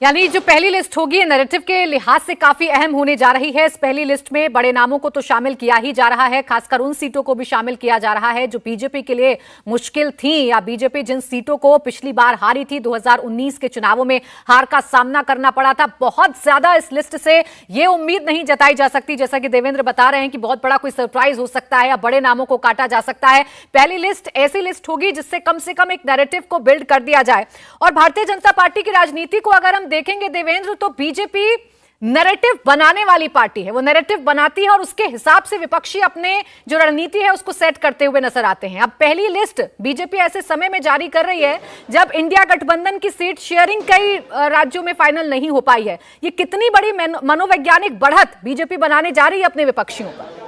यानी जो पहली लिस्ट होगी नैरेटिव के लिहाज से काफी अहम होने जा रही है। इस पहली लिस्ट में बड़े नामों को तो शामिल किया ही जा रहा है, खासकर उन सीटों को भी शामिल किया जा रहा है जो बीजेपी के लिए मुश्किल थी, या बीजेपी जिन सीटों को पिछली बार हारी थी, 2019 के चुनावों में हार का सामना करना पड़ा था। बहुत ज्यादा इस लिस्ट से ये उम्मीद नहीं जताई जा सकती, जैसा कि देवेंद्र बता रहे हैं कि बहुत बड़ा कोई सरप्राइज हो सकता है या बड़े नामों को काटा जा सकता है। पहली लिस्ट ऐसी लिस्ट होगी जिससे कम से कम एक नैरेटिव को बिल्ड कर दिया जाए। और भारतीय जनता पार्टी की राजनीति को अगर हम देखेंगे देवेंद्र, तो बीजेपी नैरेटिव बनाने वाली पार्टी है। वो नैरेटिव बनाती है और उसके हिसाब से विपक्षी अपने जो रणनीति है उसको सेट करते हुए नजर आते हैं। अब पहली लिस्ट बीजेपी ऐसे समय में जारी कर रही है जब इंडिया गठबंधन की सीट शेयरिंग कई राज्यों में फाइनल नहीं हो पाई है। ये कितनी बड़ी मनोवैज्ञानिक बढ़त बीजेपी बनाने जा रही है अपने विपक्षियों पर?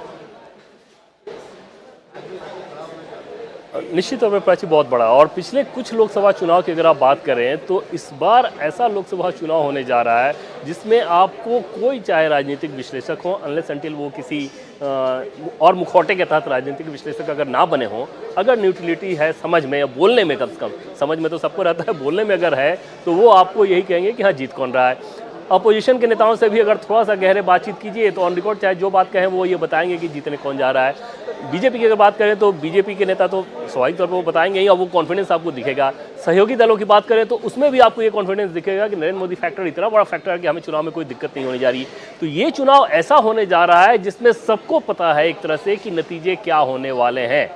निश्चित तौर पर प्राची बहुत बड़ा। और पिछले कुछ लोकसभा चुनाव की अगर आप बात करें तो इस बार ऐसा लोकसभा चुनाव होने जा रहा है जिसमें आपको कोई चाहे राजनीतिक विश्लेषक हो, अनलेस अनटिल वो किसी और मुखौटे के तहत राजनीतिक विश्लेषक अगर ना बने हों, अगर न्यूट्रलिटी है समझ में या बोलने में, कम से कम समझ में तो सबको रहता है, बोलने में अगर है तो वो आपको यही कहेंगे कि हाँ जीत कौन रहा है। अपोजिशन के नेताओं से भी अगर थोड़ा सा गहरे बातचीत कीजिए तो ऑन रिकॉर्ड चाहे जो बात कहें वो ये बताएंगे कि जीतने कौन जा रहा है। बीजेपी की अगर बात करें तो बीजेपी के नेता तो स्वाभाविक तौर पर वो बताएंगे ही और वो कॉन्फिडेंस आपको दिखेगा। सहयोगी दलों की बात करें तो उसमें भी आपको ये कॉन्फिडेंस दिखेगा कि नरेंद्र मोदी फैक्टर इतना बड़ा फैक्टर है कि हमें चुनाव में कोई दिक्कत नहीं होने जा रही। तो ये चुनाव ऐसा होने जा रहा है जिसमें सबको पता है एक तरह से कि नतीजे क्या होने वाले हैं।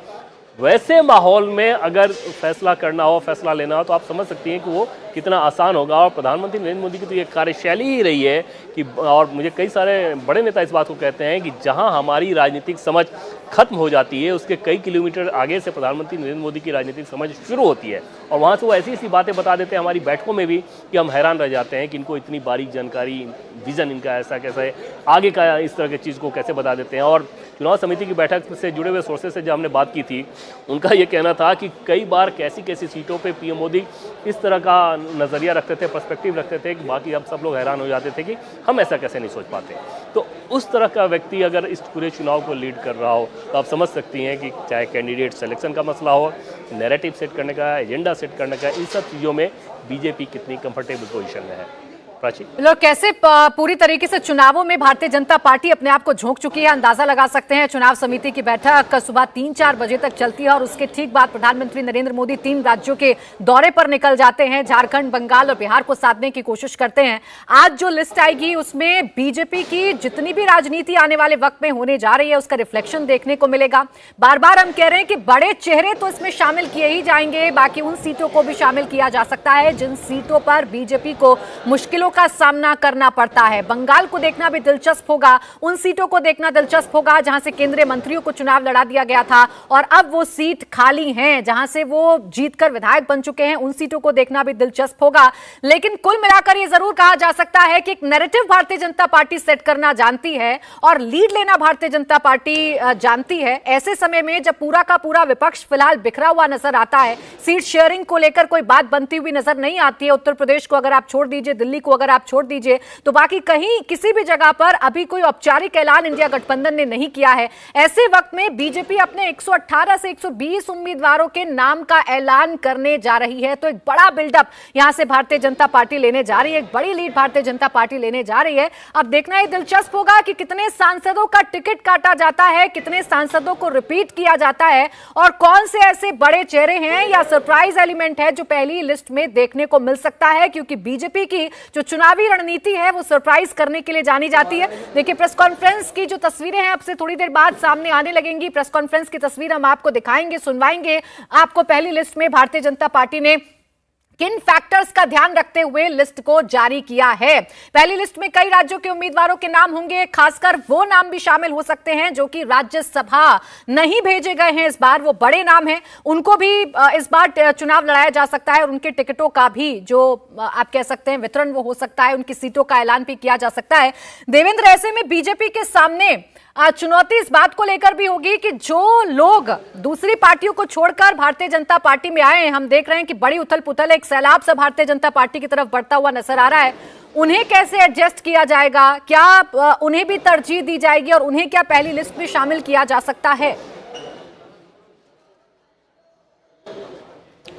वैसे माहौल में अगर फैसला करना हो, फैसला लेना हो, तो आप समझ सकती हैं कि वो कितना आसान होगा। और प्रधानमंत्री नरेंद्र मोदी की तो ये कार्यशैली ही रही है कि, और मुझे कई सारे बड़े नेता इस बात को कहते हैं कि जहां हमारी राजनीतिक समझ खत्म हो जाती है उसके कई किलोमीटर आगे से प्रधानमंत्री नरेंद्र मोदी की राजनीतिक समझ शुरू होती है। और वहाँ से वो ऐसी ऐसी बातें बता देते हैं हमारी बैठकों में भी कि हम हैरान रह जाते हैं कि इनको इतनी बारीक जानकारी, विजन इनका ऐसा कैसा है, आगे का इस तरह की चीज़ को कैसे बता देते हैं। और चुनाव समिति की बैठक से जुड़े हुए सोर्सेज से जब हमने बात की थी, उनका ये कहना था कि कई बार कैसी कैसी सीटों पे पीएम मोदी इस तरह का नज़रिया रखते थे, पर्सपेक्टिव रखते थे कि बाकी अब सब लोग हैरान हो जाते थे कि हम ऐसा कैसे नहीं सोच पाते। तो उस तरह का व्यक्ति अगर इस पूरे चुनाव को लीड कर रहा हो तो आप समझ सकती हैं कि चाहे कैंडिडेट सिलेक्शन का मसला हो, नैरेटिव सेट करने का, एजेंडा सेट करने का, इन सब चीज़ों में बीजेपी कितनी कंफर्टेबल पोजीशन में है। लोग कैसे पूरी तरीके से चुनावों में भारतीय जनता पार्टी अपने आप को झोंक चुकी है अंदाजा लगा सकते हैं। चुनाव समिति की बैठक सुबह 3-4 बजे तक चलती है और उसके ठीक बाद प्रधानमंत्री नरेंद्र मोदी 3 राज्यों के दौरे पर निकल जाते हैं। झारखंड, बंगाल और बिहार को साधने की कोशिश करते हैं। आज जो लिस्ट आएगी उसमें बीजेपी की जितनी भी राजनीति आने वाले वक्त में होने जा रही है उसका रिफ्लेक्शन देखने को मिलेगा। बार बार हम कह रहे हैं कि बड़े चेहरे तो इसमें शामिल किए ही जाएंगे, बाकी उन सीटों को भी शामिल किया जा सकता है जिन सीटों पर बीजेपी को मुश्किलों का सामना करना पड़ता है। बंगाल को देखना भी दिलचस्प होगा, उन सीटों को देखना दिलचस्प होगा जहां से केंद्रीय मंत्रियों को चुनाव लड़ा दिया गया था और अब वो सीट खाली हैं, जहां से वो जीतकर विधायक बन चुके हैं। उन सीटों को देखना भी दिलचस्प होगा। लेकिन कुल मिलाकर ये जरूर कहा जा सकता है कि एक narrative Bharatiya Janata party set करना जानती है और लीड लेना भारतीय जनता पार्टी जानती है। ऐसे समय में जब पूरा का पूरा विपक्ष फिलहाल बिखरा हुआ नजर आता है, सीट शेयरिंग को लेकर कोई बात बनती हुई नजर नहीं आती है। उत्तर प्रदेश को अगर आप छोड़ दीजिए, दिल्ली को अगर आप छोड़ दीजिए, तो बाकी कहीं किसी भी जगह पर अभी कोई औपचारिक ऐलान इंडिया गठबंधन ने नहीं किया है। ऐसे वक्त में बीजेपी अपने 118 से 120 उम्मीदवारों के नाम का ऐलान करने जा रही है, तो एक बड़ा बिल्डअप यहां से भारतीय जनता पार्टी लेने जा रही है, एक बड़ी लीड भारतीय जनता पार्टी लेने जा रही है। अब देखना ही दिलचस्प होगा कि कितने सांसदों का टिकट काटा जाता है, कितने सांसदों को रिपीट किया जाता है, और कौन से ऐसे बड़े चेहरे हैं या सरप्राइज एलिमेंट है जो पहली लिस्ट में देखने को मिल सकता है, क्योंकि बीजेपी की जो चुनावी रणनीति है वो सरप्राइज करने के लिए जानी जाती है। देखिए, प्रेस कॉन्फ्रेंस की जो तस्वीरें हैं अब से थोड़ी देर बाद सामने आने लगेंगी। प्रेस कॉन्फ्रेंस की तस्वीर हम आपको दिखाएंगे, सुनवाएंगे आपको पहली लिस्ट में भारतीय जनता पार्टी ने किन फैक्टर्स का ध्यान रखते हुए लिस्ट को जारी किया है। पहली लिस्ट में कई राज्यों के उम्मीदवारों के नाम होंगे, खासकर वो नाम भी शामिल हो सकते हैं जो कि राज्यसभा नहीं भेजे गए हैं इस बार, वो बड़े नाम हैं, उनको भी इस बार चुनाव लड़ाया जा सकता है और उनके टिकटों का भी जो आप कह सकते हैं वितरण वो हो सकता है, उनकी सीटों का ऐलान भी किया जा सकता है। देवेंद्र, ऐसे में बीजेपी के सामने चुनौती इस बात को लेकर भी होगी कि जो लोग दूसरी पार्टियों को छोड़कर भारतीय जनता पार्टी में आए हैं, हम देख रहे हैं कि बड़ी उथल पुथल, एक सैलाब सा भारतीय जनता पार्टी की तरफ बढ़ता हुआ नजर आ रहा है, उन्हें कैसे एडजस्ट किया जाएगा, क्या उन्हें भी तरजीह दी जाएगी और उन्हें क्या पहली लिस्ट में शामिल किया जा सकता है?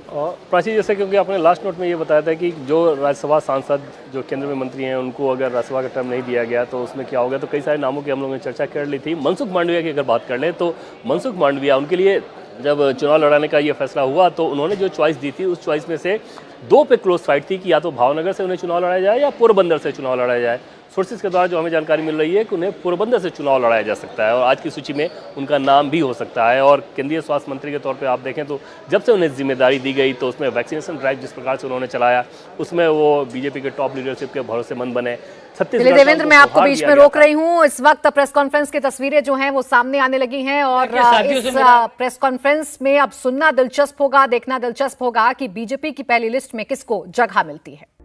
और प्राची, जैसे क्योंकि आपने लास्ट नोट में ये बताया था कि जो राज्यसभा सांसद जो केंद्र में मंत्री हैं उनको अगर राज्यसभा का टर्म नहीं दिया गया तो उसमें क्या होगा, तो कई सारे नामों की हम लोगों ने चर्चा कर ली थी। मनसुख मांडविया की अगर बात कर लें तो मनसुख मांडविया, उनके लिए जब चुनाव लड़ाने का ये फैसला हुआ तो उन्होंने जो चॉइस दी थी उस चॉइस में से दो पे क्लोज फाइट थी कि या तो भावनगर से उन्हें चुनाव लड़ाया जाए या पोरबंदर से चुनाव लड़ाया जाए। सोर्सेज के द्वारा जो हमें जानकारी मिल रही है कि उन्हें पोरबंदर से चुनाव लड़ाया जा सकता है और आज की सूची में उनका नाम भी हो सकता है। और केंद्रीय स्वास्थ्य मंत्री के तौर पे आप देखें तो जब से उन्हें जिम्मेदारी दी गई तो उसमें वैक्सीनेशन ड्राइव जिस प्रकार से उन्होंने चलाया उसमें वो बीजेपी के टॉप लीडरशिप के भरोसेमंद बने। देवेंद्र, मैं आपको बीच में रोक रही हूं। इस वक्त प्रेस कॉन्फ्रेंस की तस्वीरें जो हैं वो सामने आने लगी हैं और इस प्रेस कॉन्फ्रेंस में अब सुनना दिलचस्प होगा, देखना दिलचस्प होगा कि बीजेपी की पहली लिस्ट में किसको जगह मिलती है।